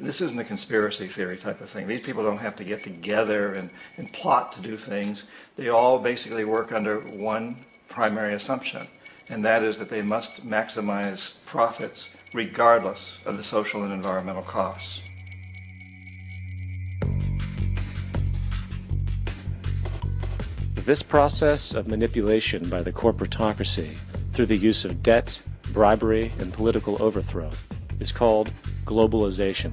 this isn't a conspiracy theory type of thing. These people don't have to get together and plot to do things. They all basically work under one primary assumption, and that is that they must maximize profits regardless of the social and environmental costs. This process of manipulation by the corporatocracy through the use of debt, bribery, and political overthrow is called globalization.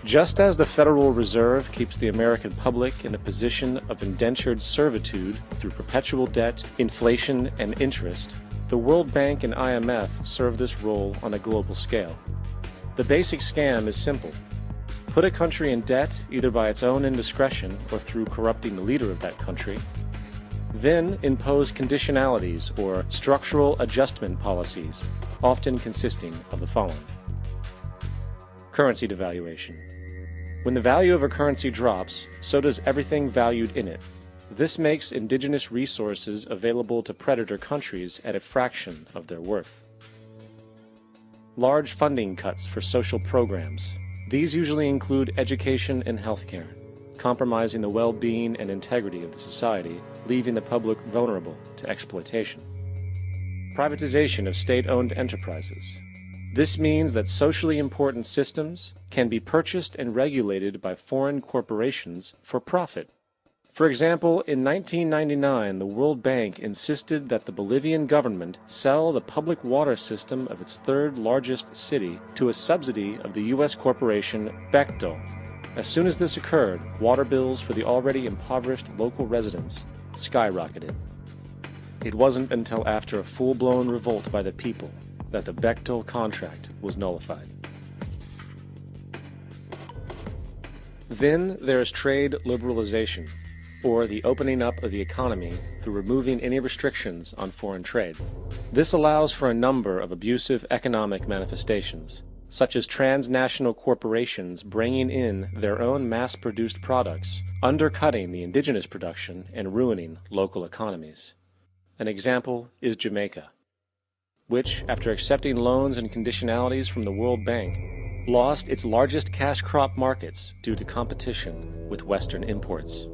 Just as the Federal Reserve keeps the American public in a position of indentured servitude through perpetual debt, inflation, and interest, the World Bank and IMF serve this role on a global scale. The basic scam is simple. Put a country in debt either by its own indiscretion or through corrupting the leader of that country, then impose conditionalities or structural adjustment policies, often consisting of the following. Currency devaluation. When the value of a currency drops, so does everything valued in it. This makes indigenous resources available to predator countries at a fraction of their worth. Large funding cuts for social programs. These usually include education and healthcare, compromising the well-being and integrity of the society, leaving the public vulnerable to exploitation. Privatization of state-owned enterprises. This means that socially important systems can be purchased and regulated by foreign corporations for profit. For example, in 1999, the World Bank insisted that the Bolivian government sell the public water system of its third largest city to a subsidy of the U.S. corporation Bechtel. As soon as this occurred, water bills for the already impoverished local residents skyrocketed. It wasn't until after a full-blown revolt by the people that the Bechtel contract was nullified. Then there is trade liberalization, or the opening up of the economy through removing any restrictions on foreign trade. This allows for a number of abusive economic manifestations, such as transnational corporations bringing in their own mass-produced products, undercutting the indigenous production and ruining local economies. An example is Jamaica, which, after accepting loans and conditionalities from the World Bank, lost its largest cash crop markets due to competition with Western imports.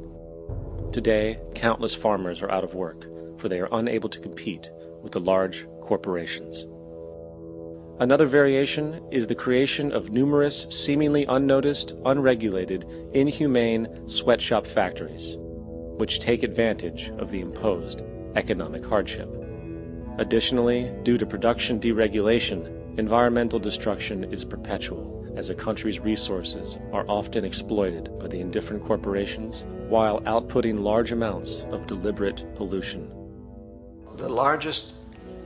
Today, countless farmers are out of work, for they are unable to compete with the large corporations. Another variation is the creation of numerous, seemingly unnoticed, unregulated, inhumane sweatshop factories, which take advantage of the imposed economic hardship. Additionally, due to production deregulation, environmental destruction is perpetual, as a country's resources are often exploited by the indifferent corporations while outputting large amounts of deliberate pollution. The largest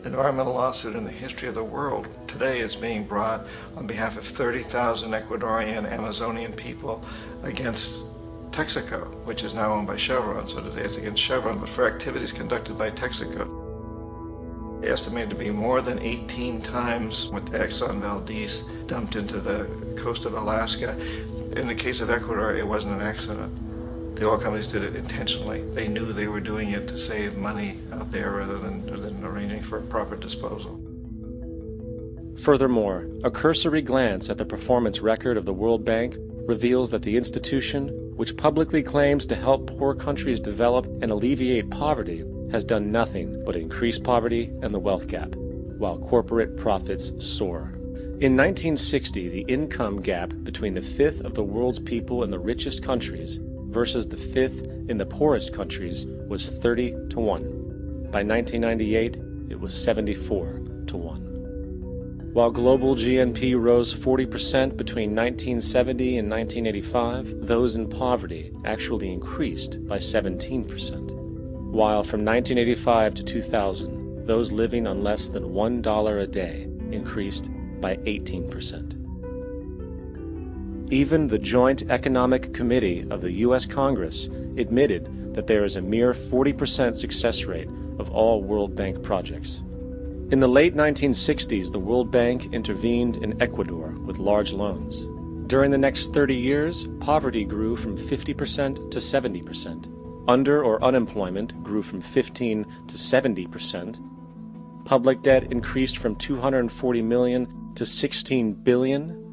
environmental lawsuit in the history of the world today is being brought on behalf of 30,000 Ecuadorian Amazonian people against Texaco, which is now owned by Chevron. So today it's against Chevron, but for activities conducted by Texaco. Estimated to be more than 18 times what the Exxon Valdez dumped into the coast of Alaska. In the case of Ecuador, it wasn't an accident. The oil companies did it intentionally. They knew they were doing it to save money out there rather than arranging for proper disposal. Furthermore, a cursory glance at the performance record of the World Bank reveals that the institution, which publicly claims to help poor countries develop and alleviate poverty, has done nothing but increase poverty and the wealth gap, while corporate profits soar. In 1960, the income gap between the fifth of the world's people in the richest countries versus the fifth in the poorest countries was 30 to 1. By 1998, it was 74 to 1. While global GNP rose 40% between 1970 and 1985, those in poverty actually increased by 17%. While from 1985 to 2000, those living on less than $1 a day increased by 18%. Even the Joint Economic Committee of the U.S. Congress admitted that there is a mere 40% success rate of all World Bank projects. In the late 1960s, the World Bank intervened in Ecuador with large loans. During the next 30 years, poverty grew from 50% to 70%. Under or unemployment grew from 15 to 70%. Public debt increased from $240 million to $16 billion.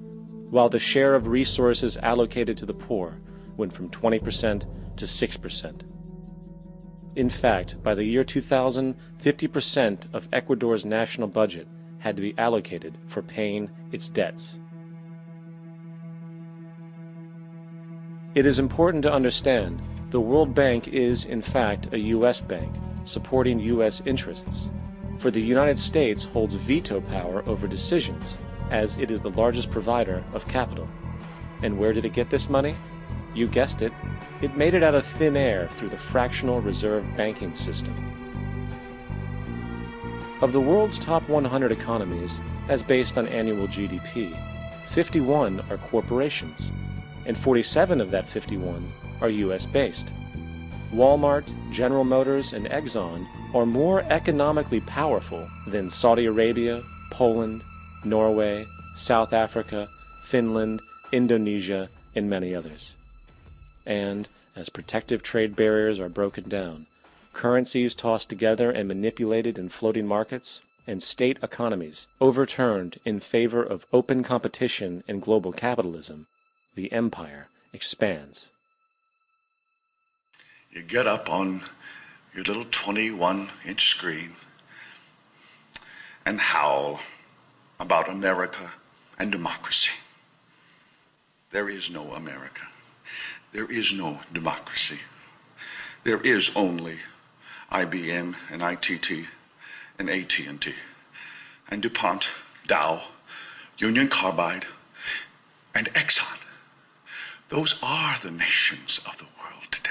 while the share of resources allocated to the poor went from 20% to 6%. In fact, by the year 2000, 50% of Ecuador's national budget had to be allocated for paying its debts. It is important to understand the World Bank is, in fact, a U.S. bank, supporting U.S. interests, for the United States holds veto power over decisions, as it is the largest provider of capital. And where did it get this money? You guessed it, it made it out of thin air through the fractional reserve banking system. Of the world's top 100 economies, as based on annual GDP, 51 are corporations, and 47 of that 51 are U.S.-based. Walmart, General Motors, and Exxon are more economically powerful than Saudi Arabia, Poland, Norway, South Africa, Finland, Indonesia, and many others. And, as protective trade barriers are broken down, currencies tossed together and manipulated in floating markets, and state economies overturned in favor of open competition and global capitalism, the empire expands. You get up on your little 21-inch screen and howl about America and democracy. There is no America. There is no democracy. There is only IBM and ITT and AT&T and DuPont, Dow, Union Carbide, and Exxon. Those are the nations of the world today.